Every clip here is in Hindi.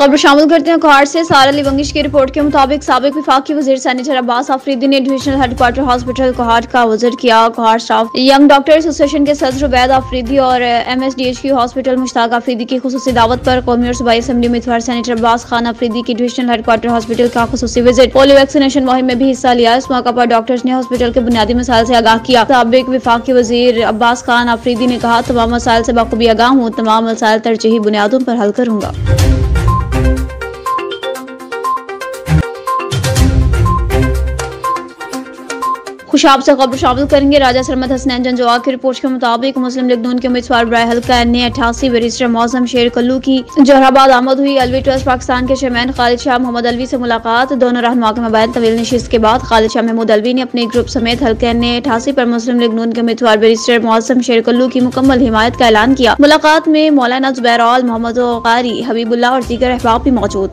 खबर शामिल करते हैं कोहाट से। सारा अली बंगिश की रिपोर्ट के मुताबिक साबिक वफाकी वजीर सैनिटर अब्बास आफरीदी ने डिविजनल हेडक्वार्टर हॉस्पिटल कोहाट का विजिट किया। Kohat staff young doctor association के सदर उबैद आफरीदी और MSDHQ हॉस्पिटल मुश्ताक आफरीदी की खुसूसी दावत पर कौमी और सूबाई असेंबली उम्मीदवार सैनिटर अब्बास खान आफरीदी की डिविजनल हेडक्वार्टर हॉस्पिटल का खुसूसी विजिट पोलियो वैक्सीनेशन मुहिम में भी हिस्सा लिया। इस मौका पर डॉक्टर्स ने हॉस्पिटल के बुनियादी मसाइल से आगाह किया। साबिक वफाकी वजीर अब्बास खान आफरीदी ने कहा, तमाम मसाइल से बखूबी आगाह हूँ, तमाम मसाइल तरजीही बुनियादों पर हल करूंगा। खुशाब से खबर शामिल करेंगे। राजा सरमद हसनैन जंजवा की रिपोर्ट के मुताबिक मुस्लिम लीग नून के उम्मीदवार बराए हल्का NA 88 बैरिस्टर मौसम शेर कल्लू की जोहराबाद आमद हुई। अलवी ट्रस्ट पाकिस्तान के चेयरमैन खालिद शाह मोहम्मद अलवी से मुलाकात। दोनों रहनुमा के मबैन तवील नशिस्त के बाद खालिद शाह महमूद अलवी ने अपने ग्रुप समेत हल्का NA 88 पर मुस्लिम लीग नून के उम्मीदवार बैरिस्टर मौसम शेर कल्लू की मुकम्मल हिमायत का ऐलान किया। मुलाकात में मौलाना जुबैर औल, मोहम्मद कारी, हबीबुल्लाह और दीगर अहबाब भी मौजूद।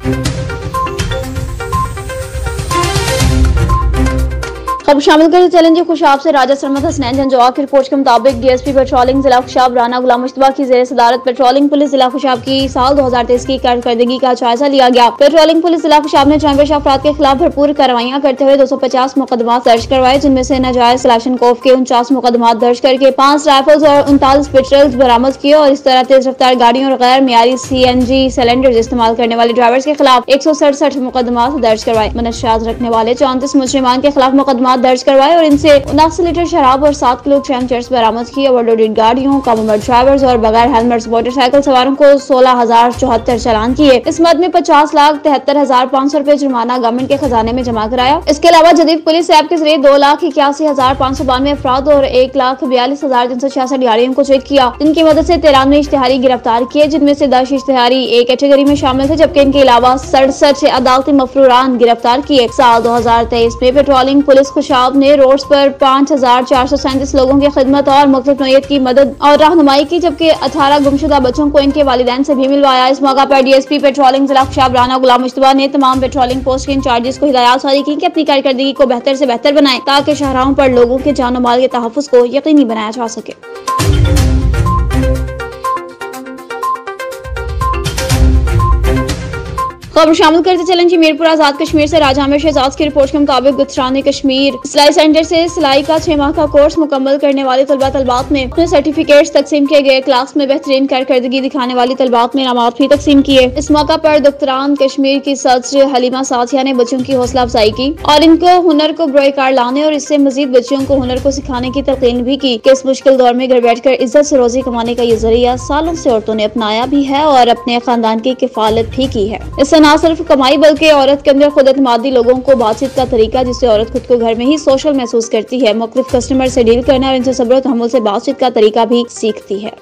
खबर शामिल करते चलेंगे खुशाब से। राजा सरमद हसनैन जंजवा की रिपोर्ट के मुताबिक DSP पेट्रोलिंग जिला खुशाब राना गुलाम मुश्तबा की जेर सदारत पेट्रोलिंग पुलिस जिला खुशाब की साल 2023 की कारकर्दगी का जायजा लिया गया। पेट्रोलिंग पुलिस जिला खुशाब ने चौबीस अफराद के खिलाफ भरपूर कार्रवाइयां करते हुए 250 मुकदमा दर्ज करवाए, जिनमें से नाजायज क्लाशनकोफ के 49 मुकदमा दर्ज करके 5 राइफल्स और 39 पिस्टल्स बरामद किए और इस तरह तेज रफ्तार गाड़ियों और गैर मियारी CNG सिलेंडर इस्तेमाल करने वाले ड्राइवर्स के खिलाफ 167 मुकदमा दर्ज करवाए। मनशियात रखने वाले 34 मुजरिमान के खिलाफ मुकदमा दर्ज करवाए और इनसे 79 लीटर शराब और 7 किलो चर्स बरामद की। ओवरलोडेड गाड़ियों, कम उम्र ड्राइवर्स और बगैर हेलमेट्स मोटरसाइकिल सवारों को 16,074 चालान किए। इस मद में 50,73,500 रुपए जुर्माना गवर्नमेंट के खजाने में जमा कराया। इसके अलावा जदीद पुलिस ऐप के जरिए 2,81,592 अफराद और 1,42,366 गाड़ियों को चेक किया, जिनकी मदद से 93 इश्तिहारी गिरफ्तार किए, जिनमें से 10 इश्तिहारी A कैटेगरी में शामिल थे, जबकि इनके अलावा 67 अदालती मफरूरान गिरफ्तार किए। साल 2023 में पेट्रोलिंग पुलिस खुशाब ने रोड्स पर 5,437 लोगों की खिदमत और मुख्तलिफ नौइयत की मदद और रहनुमाई की, जबकि 18 गुमशुदा बच्चों को इनके वालिदैन से भी मिलवाया। इस मौका पर DSP पेट्रोलिंग जिला खुशाब राना गुलाम मुश्तबा ने तमाम पेट्रोलिंग पोस्ट के इंचार्जेस को हिदायत जारी की कि अपनी कारकर्दगी को बेहतर से बेहतर बनाएं, ताकि शाहराहों पर लोगों के जान और माल के तहफ्फुज़ को यकीनी बनाया जा सके। खबर शामिल करते चलें जी मीरपुर आजाद कश्मीर से। राजा आमिर शहजाद की रिपोर्ट के मुताबिक गुजरानी कश्मीर सिलाई सेंटर से सिलाई का 6 माह का कोर्स मुकम्मल करने वाले तलबा तलबात में अपने सर्टिफिकेट्स तकसीम किए गए। क्लास में बेहतरीन कारकर्दगी दिखाने वाली तलबात में इनामात भी तकसीम किए। इस मौका पर दुख्तरान कश्मीर की सदर हलीमा साथिया ने बच्चों की हौसला अफजाई की और इनको हुनर को बरोकार लाने और इससे मजीद बच्चों को हुनर को सिखाने की तलकीन भी की कि इस मुश्किल दौर में घर बैठ कर इज्जत से रोजी कमाने का ये जरिया सालों से औरतों ने अपनाया भी है और अपने खानदान की किफालत भी की है। इससे न सिर्फ कमाई बल्कि औरत के अंदर खुद एतमादी, लोगों को बातचीत का तरीका जिससे औरत खुद को घर में ही सोशल महसूस करती है, मुख्तलिफ कस्टमर से डील करना और इनसे सब्र और तहम्मुल से बातचीत का तरीका भी सीखती है।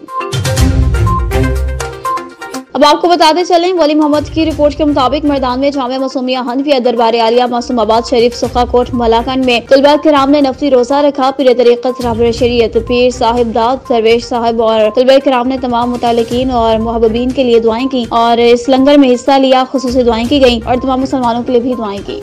अब आपको बताते चलें वली मोहम्मद की रिपोर्ट के मुताबिक मैदान में जामिया मसूमिया हनफिया दरबार आलिया मासूमाबाद शरीफ सुखाकोट मलाकंड में तलबा किराम ने नफ्ती रोजा रखा। पीर तरीक़त रहबर शरीयत पीर साहिब दाद दरवेश साहिब और तलबा किराम ने तमाम मुतालिकीन और मुहब्बीन के लिए दुआएं की और इस लंगर में हिस्सा लिया। खुसूसी दुआएं की गयी और तमाम मुसलमानों के लिए भी दुआएं की।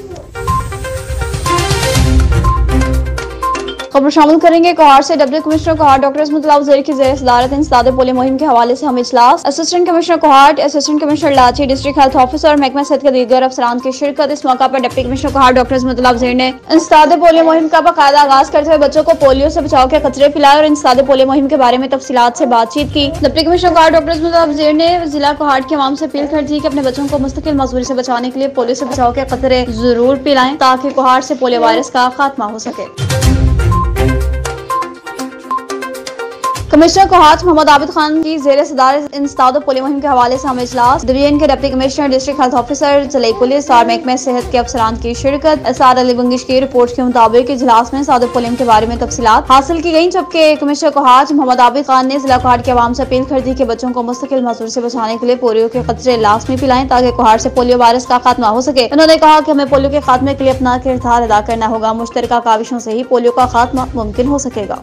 खबर शामिल करेंगे कोहाट से। Deputy commissioner Kohat doctor Ismatullah वज़ीर की ज़ेर सदारत इंसदाद पोलियो मुहिम के हवाले से हम इजलास। Assistant commissioner Kohat, assistant commissioner लाची, डिस्ट्रिक्ट हेल्थ ऑफिसर और महकमा सेहत के दीगर अफसरान की शिरकत। इस मौका पर deputy commissioner Kohat doctor Ismatullah वज़ीर ने इंसदाद पोलियो मुहिम का बाकायदा आगाज करते हुए बच्चों को पोलियो से बचाव के खतरे पिलाए और इंसदाद पोलियो मुहिम के बारे में तफसीलात से बातचीत की। Deputy commissioner Kohat doctor Ismatullah वज़ीर ने जिला कोहाट के अवाम से अपील कर दी कि अपने बच्चों को मुस्तकिल मजबूरी से बचाने के लिए पोलियो से बचाव के खतरे जरूर पिलाएं, ताकि कोहाट से पोलियो वायरस का खात्मा हो सके। कमिश्नर कोहाट मोहम्मद आबिद खान की जेर सदारत इंसदाद पोलियो मुहिम के हवाले से हम इजलास। डिवीजन के deputy commissioner, district health officer, जिले पुलिस और महकमा सेहत के अफसरान की शिरकत। सारा अली बंगिश की रिपोर्ट के मुताबिक इजलास में इंसदाद पोलियो के बारे में तफसीलात हासिल की गयी, जबकि कमिश्नर कोहाट मोहम्मद आबिद खान ने जिला कोहाट के अवाम से अपील कर दी कि बच्चों को मुस्तकिल मसूर से बचाने के लिए पोलियो के खतरे लाजमी पिलाएं, ताकि कोहाट से पोलियो वायरस का खात्मा हो सके। उन्होंने कहा कि हमें पोलियो के खात्मे के लिए अपना किरदार अदा करना होगा। मुश्तरका काविशों से ही पोलियो का खात्मा मुमकिन हो सकेगा।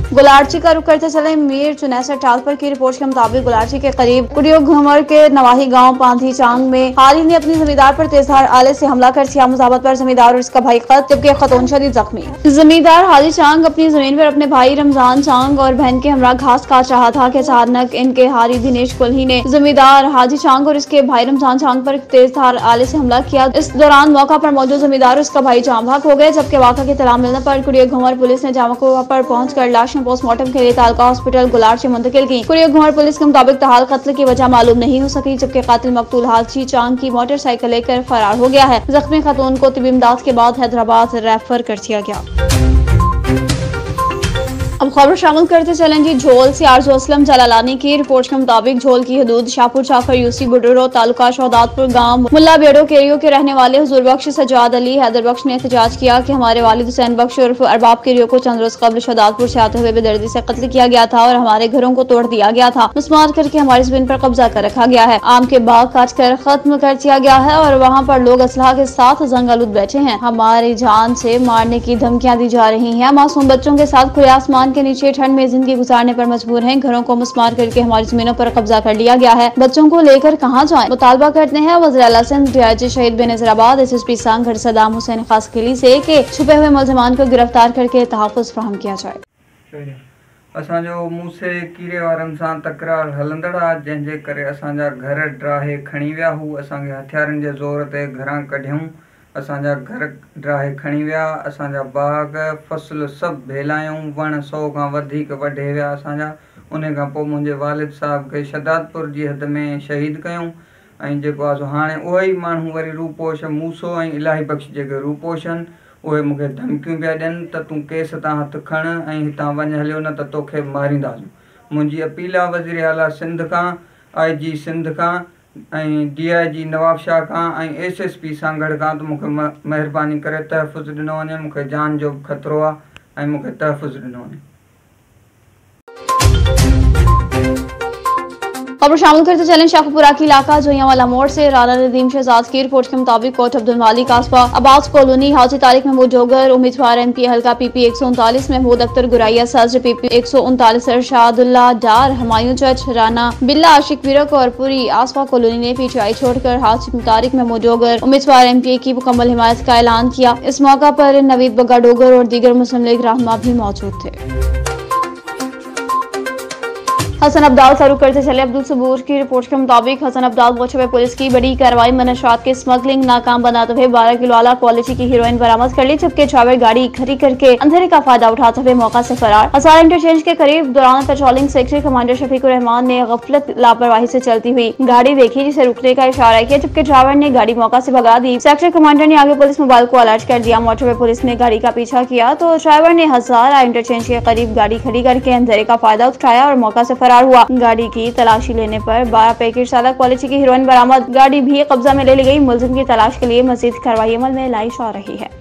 गुलारची का रुख करते चले मीर चुनैसर टालपर की रिपोर्ट के मुताबिक गुलारची के करीब कुड़ियो घुमर के नवाही गांव पांधी चांग में हारी ने अपनी जमींदार पर तेजधार आले से हमला कर सिया मुजावत पर जमींदार और इसका भाई कत जबकि खतौन शदीद जख्मी। जमींदार हाजी चांग अपनी जमीन पर अपने भाई रमजान चांग और बहन के हमरा घास काट रहा था कि अचानक इनके हारी दिनेश कुल्ही ने जमींदार हाजी चांग और इसके भाई रमजान चांग पर तेजधार आले से हमला किया। इस दौरान मौका पर मौजूद जमींदार और इसका भाई जाम भाग हो गए जबकि वाक़ा की इत्तला मिलने पर कुड़ियो घुमर पुलिस ने जामको पर पहुंचकर लाशें पोस्टमार्टम के लिए तालका हॉस्पिटल गुलारची मुंतकिल की। कुड़ियो घुमर पुलिस के मुताबिक तहाल कत्ल की वजह मालूम नहीं हो सकी जबकि कातिल मकतूल हाजी चांग की मोटरसाइकिल लेकर फरार हो गया है। जख्मी खातून को तिबी इमदाद के बाद हैदराबाद रेफर कर दिया गया। अब खबर शामिल करते चलें जी झोल से आरजू असलम जलालानी की रिपोर्ट के मुताबिक झोल की हदूद शाहपुर चाफर यूसी बुडरो तालुका शहदादपुर गांव मुल्ला बेड़ो के एरियो के रहने वाले हुजूर बख्श सजाद अली हैदर बख्श ने एहतजाज किया कि हमारे वालिद हुसैन बख्श उर्फ अरबाब के एरियो को चंद रोज कबल शहदादपुर से आते हुए बेदर्दी से कत्ल किया गया था और हमारे घरों को तोड़ दिया गया था। मुस्मार करके हमारी जमीन पर कब्जा कर रखा गया है। आम के बाग काट कर खत्म कर दिया गया है और वहाँ पर लोग असलाह के साथ जंगलुद बैठे हैं। हमारी जान से मारने की धमकियां दी जा रही हैं। मासूम बच्चों के साथ खुले आसमान के नीचे ठंड में जिंदगी गुजारने पर मजबूर हैं। घरों को मुस्मार करके हमारी जमीनों पर कब्जा कर लिया गया है। बच्चों को लेकर कहां जाएं? मुतालबा करते हैं वज़ीर आला सिंध डीआईजी शहीद बेनज़ीराबाद एसएसपी सांगढ़ सदाम हुसैन खास किली से कि छुपे हुए मुलज़मान को गिरफ्तार करके तहफ़्फ़ुज़ फराहम किया जाए। असांजो मुंह से कीड़े वारनि सां तकरार हलंदड़ आहे जंहिंजे करे असांजा घर ड्राहे खणी विया। हू असांखे हथियारनि जे ज़ोर ते घरां कढियऊं। असांजा घर ड्राहे खणी विया। असांजा बाग फसल सभु भेलायूं। वण 100 खां वधीक वढे विया असांजा। उन खां पोइ मुंहिंजे वालिद साहिब खे शहदादपुर जी हद में शहीद कयूं। ऐं जेको आहे सो हाणे उहे ई माण्हू वरी रूपोश मूसो ऐं इलाही बख़्श जेके रूपोश आहिनि उहे मूंखे धमकियूं पिया ॾियनि त तूं केस तां हथु खण ऐं हितां वञ हलियो न त तोखे मारींदासीं। मुंहिंजी अपील आहे वज़ीर आला सिंध खां, IG सिंध खां ऐं DIG नवाब शाह खां ऐं SSP सांगढ़ खां त मूंखे महिरबानी करे तहफ़्फ़ुज़ ॾिनो वञे। मूंखे जान जो बि ख़तरो आहे ऐं मूंखे तहफ़्फ़ुज़ ॾिनो वञे। खबर शामिल करते चलें शाहपुरा की इलाका जोयावाला मोड़ से राना नदीम शहजाद की रिपोर्ट के मुताबिक कोट अब्दुल मालिक कासबा अब्बास कॉलोनी हाजी तारिक महमूद जोगर उम्मीदवार MP हल्का PP 139 महमूद अख्तर गुराइया सदर PP 139 अरशादुल्ला डार हमायूं जज राना बिल्ला आशिक विरक और पूरी आसफा कॉलोनी ने PTI छोड़कर हाजी तारिक महमूद जोगर उम्मीदवार MP की मुकम्मल हिमायत का ऐलान किया। इस मौका पर नवीद बग्गा डोगर और दीगर मुस्लिम लीग रहनुमा भी मौजूद थे। हसन अब्दाल से रुख करते चले अब्दुल सबूर की रिपोर्ट के मुताबिक हसन अब्दाल पहुंचे हुए पुलिस की बड़ी कार्रवाई मनशात के स्मगलिंग नाकाम बनाते हुए 12 किलो आला क्वालिटी की हीरोइन बरामद कर ली जबकि ड्राइवर गाड़ी खड़ी करके अंधेरे का फायदा उठाते हुए मौका से फरार। हसार इंटरचेंज के करीब दौरान patrolling sector commander Shafiqur Rahman ने गफलत लापरवाही से चलती हुई गाड़ी देखी जिसे रुकने का इशारा किया जबकि ड्राइवर ने गाड़ी मौका से भगा दी। सेक्टर कमांडर ने आगे पुलिस मोबाइल को अलर्ट कर दिया। मोटरवे पुलिस ने गाड़ी का पीछा किया तो ड्राइवर ने हजारा इंटरचेंज के करीब गाड़ी खड़ी करके अंधेरे का फायदा उठाया और मौका से फरार हुआ। गाड़ी की तलाशी लेने पर 12 पैकेट साला क्वालिटी की हीरोइन बरामद। गाड़ी भी कब्जा में ले ली गई। मुलजिम की तलाश के लिए मजीद कार्रवाई अमल में लाई जा रही है।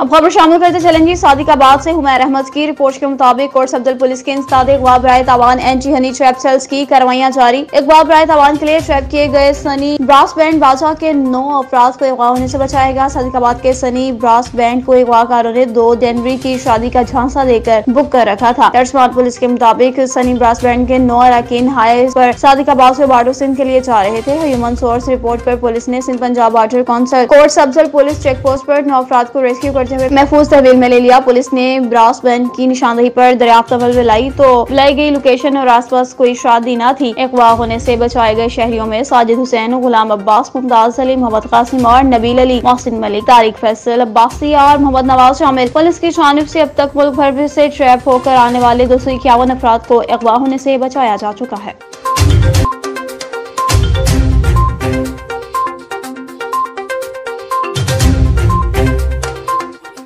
अब खबर शामिल करते चलेंगे सादिकाबाद से हुमैर अहमद की रिपोर्ट के मुताबिक कोट सफदर पुलिस के इंसदाद इकबाल बराए तावान एंटी हनी ट्रैप सेल्स की कार्रवाइयां जारी। इकबाल बराए तावान के लिए ट्रैप किए गए सनी ब्रास बैंड बाजा के 9 अफराद को अगवा होने से बचाएगा। सादिकाबाद के सनी ब्रास बैंड को अगवाकारों ने 2 जनवरी की शादी का झांसा देकर बुक कर रखा था। एयरस्मार्ट पुलिस के मुताबिक सनी ब्रास बैंड के 9 अरकान हाई पर सादिकाबाद से बाडो सिंध के लिए जा रहे थे। ह्यूमन सोर्स रिपोर्ट पर पुलिस ने सिंध पंजाब बॉर्डर काउंसिल Kot Safdar police check post पर 9 अफराद को रेस्क्यू करते हुए महफूज तहवील में ले लिया। पुलिस ने ब्रास बैंड की निशानदेही पर दरियाफ्त अमल में लाई तो लाई गई लोकेशन और आसपास कोई शादी न थी। अगवा होने से बचाए गए शहरियों में साजिद हुसैन, गुलाम अब्बास, मुमताज अली, मोहम्मद कासिम और नबील अली, मोहसिन मलिक, तारिक फैसल, अब्बासी और मोहम्मद नवाज शामिल। पुलिस की जानिब से अब तक मुल्क भर से ट्रैप होकर आने वाले 251 अफराद को अगवा होने से बचाया जा चुका है।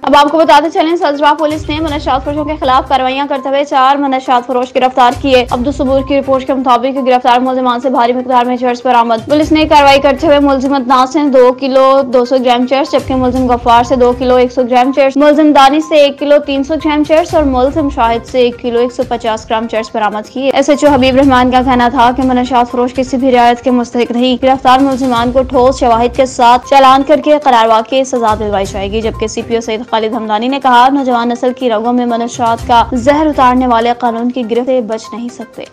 अब अब आपको बताते चलें, सजरा पुलिस ने मनशात फरोशों के खिलाफ कार्रवाइयां करते हुए 4 मनशात फरोश गिरफ्तार किए। अब्दुल सबूर की रिपोर्ट के मुताबिक गिरफ्तार मुलजिमान से भारी मिकदार में चर्स बरामद। पुलिस ने कार्रवाई करते हुए मुलजिम अदनान से 2 किलो 200 ग्राम चर्स, जबकि मुलजिम गफ्फार से 2 किलो 100 ग्राम चर्स, मुलजिम दानी से 1 किलो 300 ग्राम चर्स और मुलजिम शाहिद से 1 किलो 150 ग्राम चर्स बरामद किए। SHO हबीब रहमान का कहना था कि मनशात फरोश किसी भी रियायत के मुस्तहिक नहीं। गिरफ्तार मुलजिमान को ठोस शवाहिद के साथ चालान करके करारवा के सजा दिलवाई जाएगी। जबकि CPO सईद खालिद हमदानी ने कहा, नौजवान नस्ल की रगों में मनशात का जहर उतारने वाले कानून की गिरफ्त से बच नहीं सकते।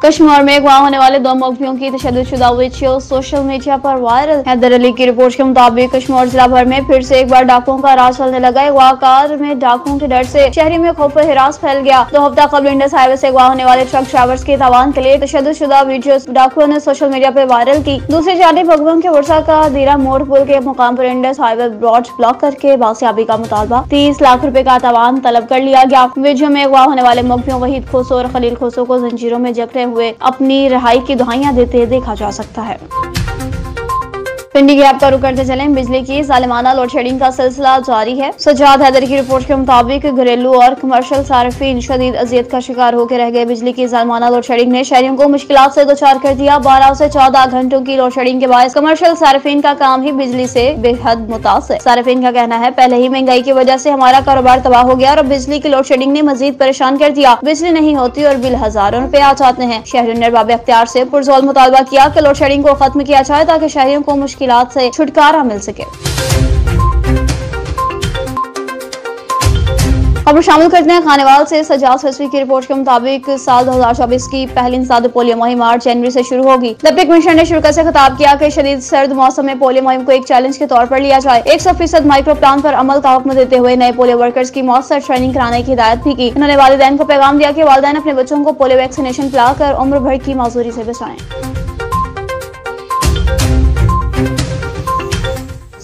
कश्मीर में अगवा होने वाले 2 मौलवियों की तशद्दुदशुदा वीडियो सोशल मीडिया पर वायरल। हैदर अली की रिपोर्ट के मुताबिक कश्मीर जिला भर में फिर से एक बार डाकुओं का राज चलने लगा। अगवाकार में डाकुओं के डर से शहरी में खौफ हिरास फैल गया। 2 हफ्ता कबल इंडस हाईवे से अगवा होने वाले ट्रक ड्राइवर्स के तावान के लिए तशद्दुदशुदा वीडियो डाकुओं ने सोशल मीडिया पर वायरल की। दूसरी जानिब भगवान के वर्षा का दीरा मोड़ पुल के मुकाम पर इंडस हाईवे ब्रॉड ब्लॉक करके बासियाबी का मुतालबा 30 लाख रुपए का तावान तलब कर लिया गया। वीडियो में अगवा होने वाले मौलवियों वहीद खोसो और खलील खोसो को जंजीरों में जकड़े हुए अपनी रिहाई की दुहाइयां देते देखा जा सकता है। पिंडी गैप का रुख करते चलें, बिजली की जालिमाना लोड शेडिंग का सिलसिला जारी है। सज्जाद हैदर की रिपोर्ट के मुताबिक घरेलू और कमर्शियल सार्फिन शदीद अजियत का शिकार होकर रह गए। बिजली की जालिमाना लोड शेडिंग ने शहरियों को मुश्किलात से दोचार कर दिया। 12 से 14 घंटों की लोड शेडिंग के बाद कमर्शियल सार्फिन का काम ही बिजली से बेहद मुतासिर। सार्फिन का कहना है, पहले ही महंगाई की वजह से हमारा कारोबार तबाह हो गया और बिजली की लोड शेडिंग ने मजीद परेशान कर दिया। बिजली नहीं होती और बिल हजारों रुपए आ जाते हैं। शहरियों ने बाब अख्तियार से पुरजोर मुतालबा किया कि लोड शेडिंग को खत्म किया जाए ताकि शहरियों को मुश्किलात से छुटकारा मिल सके। अब शामिल करते हैं खानेवाल से सजाद फैसवी की रिपोर्ट के मुताबिक साल 2024 की पहली इंसदादी पोलियो मुहिम 8 जनवरी से शुरू होगी। डिप्टी कमिश्नर ने शिरकत से खिताब किया कि शदीद सर्द मौसम में पोलियो मुहिम को एक चैलेंज के तौर पर लिया जाए। 100% माइक्रो प्लान पर अमल का हुक्म देते हुए नए पोलियो वर्कर्स की मौसर ट्रेनिंग कराने की हिदायत भी की। उन्होंने वालिदैन को पैगाम दिया कि वालिदैन अपने बच्चों को पोलियो वैक्सीनेशन पिलाकर उम्र भर की माजूरी से बचाएं।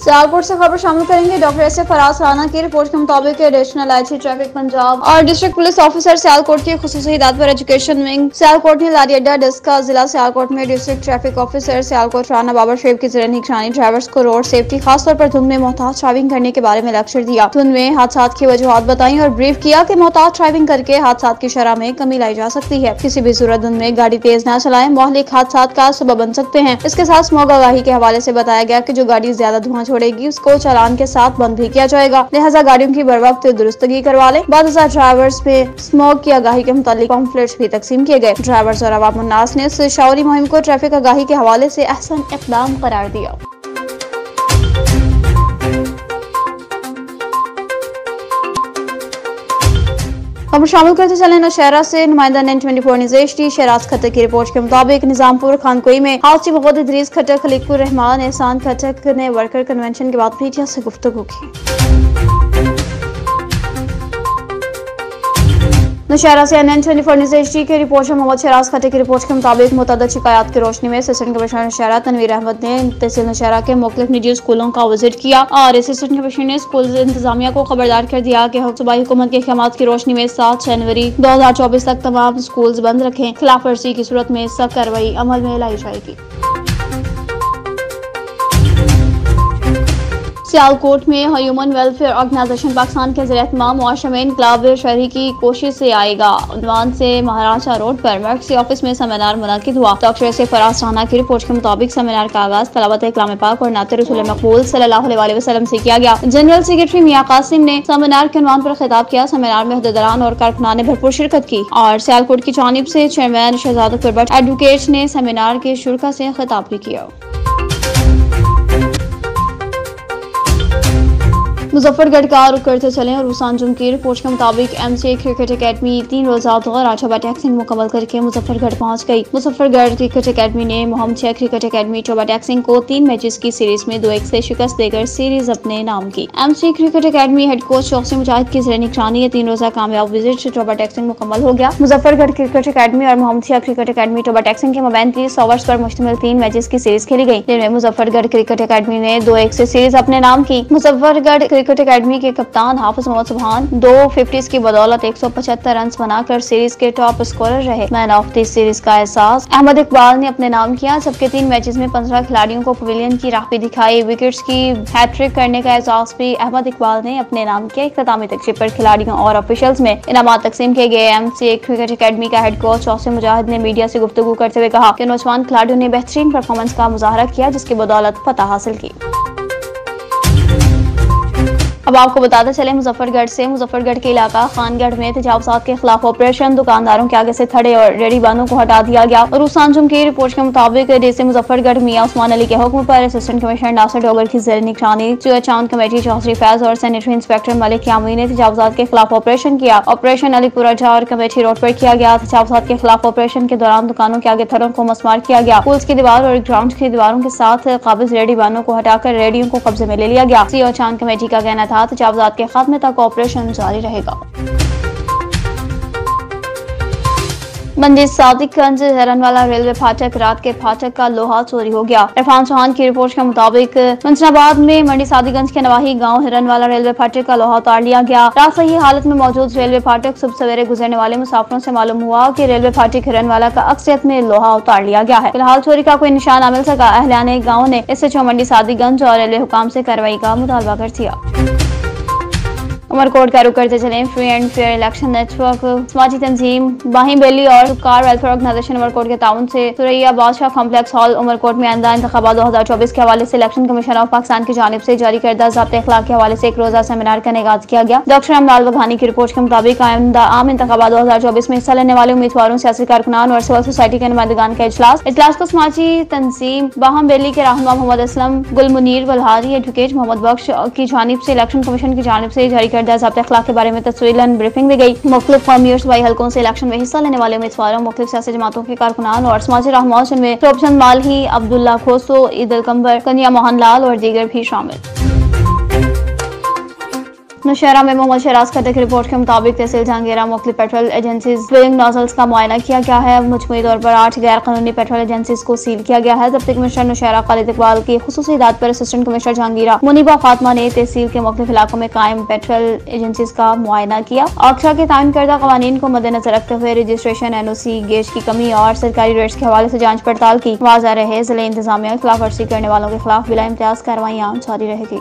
सियालकोट से खबर शामिल करेंगे। डॉक्टर एस फराज राना की रिपोर्ट के मुताबिक एडिशनल IG ट्रैफिक पंजाब और डिस्ट्रिक्ट पुलिस ऑफिसर सियालकोट की खुसूसी हिदायत पर एजुकेशन विंग सियालकोट ने लारी अड्डा डिस्का जिला सियालकोट में district traffic officer Sialkot Rana Babar शेब की ज़रिए निगरानी ड्राइवर्स को रोड सेफ्टी खासतौर पर धुंध में मोहतात ड्राइविंग करने के बारे में लेक्चर दिया। धुंध में हादसा की वजूहत बताई और ब्रीफ किया कि मोहतात ड्राइविंग करके हादसा की शरह में कमी लाई जा सकती है। किसी भी सूरत धुंध में गाड़ी तेज न चलाएं, मोहलिक हादसा का सबब बन सकते हैं। इसके साथ स्मोक आगाही के हवाले से बताया गया कि जो गाड़ी ज्यादा धुआं छोड़ेगी उसको चालान के साथ बंद भी किया जाएगा। लिहाजा गाड़ियों की बर वक्त दुरुस्तगी करवा लें। 12,000 ड्राइवर्स में स्मोक की आगाही के मुतालिक पॉम्फलेट्स भी तकसीम किए गए। ड्राइवर्स और अवाम उन्नास ने इस शौरी मुहिम को ट्रैफिक आगाही के हवाले से अहसन इक़दाम करार दिया। अब शामिल करते चले नौशहरा से नुमाइंदा N24 news HD Shahraj Khattak की रिपोर्ट के मुताबिक निजामपुर खानकोई में हाउसी वफद इदरीस खट्टक, खलीकुर रहमान, एहसान खट्टक ने वर्कर कन्वेंशन के बाद मीडिया से गुफ्तगू की। नौशहरा से N24 न्यूज़ HD की रिपोर्टर मोहम्मद शहराज खट्टक की रिपोर्ट के मुताबिक मुतअद्दिद शिकायत की रोशनी में असिस्टेंट कमिश्नर नौशहरा तनवीर अहमद ने तहसील नौशहरा के मुख्तलिफ निजी स्कूलों का विजिट किया और असिस्टेंट कमिश्नर ने स्कूल इंतजामिया को खबरदार कर दिया कि सूबाई हुकूमत के अहकामात की रोशनी में 7 जनवरी 2024 तक तमाम स्कूल बंद रखें। खिलाफ वर्जी की सूरत में सख्त कार्रवाई अमल में लाई जाएगी। सियालकोट में ह्यूमन वेलफेयर ऑर्गेनाइजेशन पाकिस्तान के ज़रिए-ए-एहतमाम मुआशमे इनकलाब शहरी की कोशिश से आएगा उन्वान से महाराजा रोड पर मर्कज़ी ऑफिस में सेमिनार मुनक़िद हुआ। डॉक्टर एस फराज राना की रिपोर्ट के मुताबिक सेमिनार का आगाज तलावत कलाम पाक और नाते रसूल मकबूल सल्लल्लाहु अलैहि वसल्लम से किया गया। जनरल सेक्रेटरी मियां कासिम ने सेमिनार के उन्वान पर खिताब किया। सेमिनार में अहदेदारान और कारकुनान ने भरपूर शिरकत की और सियालकोट की जानिब से चेयरमैन शहजाद अकबर भट्ट एडवोकेट ने सेमिनार के शुरा से खिताब भी किया। मुजफ्फरगढ़ का रुख करते चले और रूसान जुम की रिपोर्ट के मुताबिक MCA क्रिकेट अकेडमी 3 रोजा दौर राजाबा टैक्सिंग मुकम्मल करके मुजफ्फरगढ़ पहुंच गई। मुजफ्फरगढ़ क्रिकेट अकेडमी ने मोहम्मद शह क्रिकेट अकेडमी टोबा टैक्सिंग को 3 मैचेस की सीरीज में 2-1 से शिकस्त देकर सीरीज अपने नाम की। MCA cricket academy head coach चौकसी मुजाहिद की ज़रिए निगरानी 3 रोजा कामयाब विजिट टोबा टैक्सिंग मुकम्मल हो गया। मुजफ्फरगढ़ क्रिकेट अकेडमी और मोहम्मद शह क्रिकेट अकेडमी टोबा टैक्सिंग के मबैन 30 ओवर्स पर मुश्तमिल 3 मैचेस की सीरीज खेली गई, जिनमें मुजफ्फरगढ़ क्रिकेट अकेडमी ने 2-1 से सीरीज अपने नाम की। मुजफ्फरगढ़ क्रिकेट एकेडमी के कप्तान हाफिज मोहम्मद सुभान 250 की बदौलत 175 रन बनाकर सीरीज के टॉप स्कोरर रहे। मैन ऑफ द सीरीज का एहसास अहमद इकबाल ने अपने नाम किया, जबकि 3 मैचेस में 15 खिलाड़ियों को पवेलियन की राह भी दिखाई। विकेट्स की हैट्रिक करने का एहसास भी अहमद इकबाल ने अपने नाम किया। इख्तितामी तकरीब पर खिलाड़ियों और ऑफिशियल्स में इनामात तकसीम किए गए। एमसीए क्रिकेट एकेडमी का हेड कोच चौसे मुजाहिद ने मीडिया से गुफ्तगू करते हुए कहा कि नौजवान खिलाड़ियों ने बेहतरीन परफॉर्मेंस का मुजाहरा किया, जिसकी बदौलत फतह हासिल की। अब आपको बताते चले मुजफ्फरगढ़ से। मुजफ्फरगढ़ के इलाका खानगढ़ में तजावुज़ात के खिलाफ ऑपरेशन, दुकानदारों के आगे से थड़े और रेडी बानों को हटा दिया गया। रूसान जुम की रिपोर्ट के मुताबिक डीसी मुजफ्फरगढ़ मियां उस्मान अली के हुक्म पर असिस्टेंट कमिश्नर नासिर डोगर की जेर निगरानी चांद कमेटी चौधरी फैज और सैनिटरी इंस्पेक्टर मलिक यामी ने तजावुज़ात के खिलाफ ऑपरेशन किया। ऑपरेशन अलीपुरा और कमेटी रोड पर किया गया। तजावुज़ात के खिलाफ ऑपरेशन के दौरान दुकानों के आगे थड़ों को मसमार किया गया। पुल्स की दीवार और ग्राउंड की दीवारों के साथ काबिज रेडी बानों को हटाकर रेडियो को कब्जे में ले लिया गया। सीओ चांद कमेटी का कहना था तजावुज़ात के खात्मे तक ऑपरेशन जारी रहेगा। मंडी सादिकगंज हिरनवाला रेलवे फाटक, रात के फाटक का लोहा चोरी हो गया। इरफान चौहान की रिपोर्ट के मुताबिक मंसनाबाद में मंडी सादिकगंज के नवाही गांव हिरनवाला रेलवे फाटक का लोहा उतार लिया गया। रात सही हालत में मौजूद रेलवे फाटक सुबह सवेरे गुजरने वाले मुसाफिरों से मालूम हुआ कि रेलवे फाटक हिरनवाला का अक्सरियत में लोहा उतार लिया गया है। फिलहाल चोरी का कोई निशान न मिल सका। अहलियाने गाँव ने इससे मंडी सादिकगंज और रेलवे हुकाम से कार्रवाई का मुतालबा कर दिया। उमरकोट का रुख करते चले। Free and fair election network, समाजी तंजीम बाहिम बेली और सुकार वेलफेयर ऑर्गेनाइजेशन उमरकोट के ताउन से सुरैया बादशाह कॉम्प्लेक्स हॉल उमरकोट में आइंदा इंतखाबात 2024 के हवाले से इलेक्शन कमीशन ऑफ पाकिस्तान की जानिब से जारी करदा ज़ाब्ते अखलाक के हवाले से एक रोजा सेमिनार का इनेकाद किया गया। डॉक्टर अमलाल वघानी की रिपोर्ट के मुताबिक आइंदा आम इंतखाबात 2024 में हिस्सा लेने वाले उम्मीदवारों, सियासी कारकुनान और सिविल सोसाइटी के नुमाइंदगान का इजलास को समाजी तंजीम बाहम बेली के रहनुमा मोहम्मद असलम, गुल मुनीर वल्हारी, एडवोकेट मोहम्मद बख्श की जानिब से इलेक्शन कमीशन की जानिब से जारी करदा ज़ाब्ते अखलाक के बारे में तफसीलन ब्रीफिंग दी गई। मुख्तलिफ कौमी और सूबाई हलकों से इलेक्शन में हिस्सा लेने वाले उम्मीदवारों, मुख्तलिफ सियासी जमातों के कारकुनान और समाजी रहनुमाओं जिनमें प्रोपचंद मालही, अब्दुल्ला खोसो, ईदल कंबर, कन्या मोहन लाल और दीगर भी शामिल। नौशहरा में मोहम्मद शहराज खट्टर की रिपोर्ट के मुताबिक तहसील जहांगीरा मुख्तलिफ पेट्रोल एजेंसीज फिलिंग नोजल्स का मुआयना किया गया है। मजमूई तौर पर 8 गैर कानूनी पेट्रोल एजेंसीज को सील किया गया है। डिप्टी कमिश्नर नौशहरा खालिद इकबाल की खुसूसी हिदायत पर असिस्टेंट कमिश्नर जहांगीरा मुनीबा फातिमा ने तहसील के मुख्तलिफ इलाकों में कायम पेट्रोल एजेंसीज का मुआयना किया। आक्शा के तायन करदा कवानीन को मद्देनजर रखते हुए रजिस्ट्रेशन, NOC, गेज की कमी और सरकारी रेट्स के हवाले से जाँच पड़ताल की। वाज़ा रहे जिले इंतजामिया खिलाफ वर्जी करने वालों के खिलाफ बिला इम्तियाज कार्रवाइयाँ जारी रहेगी।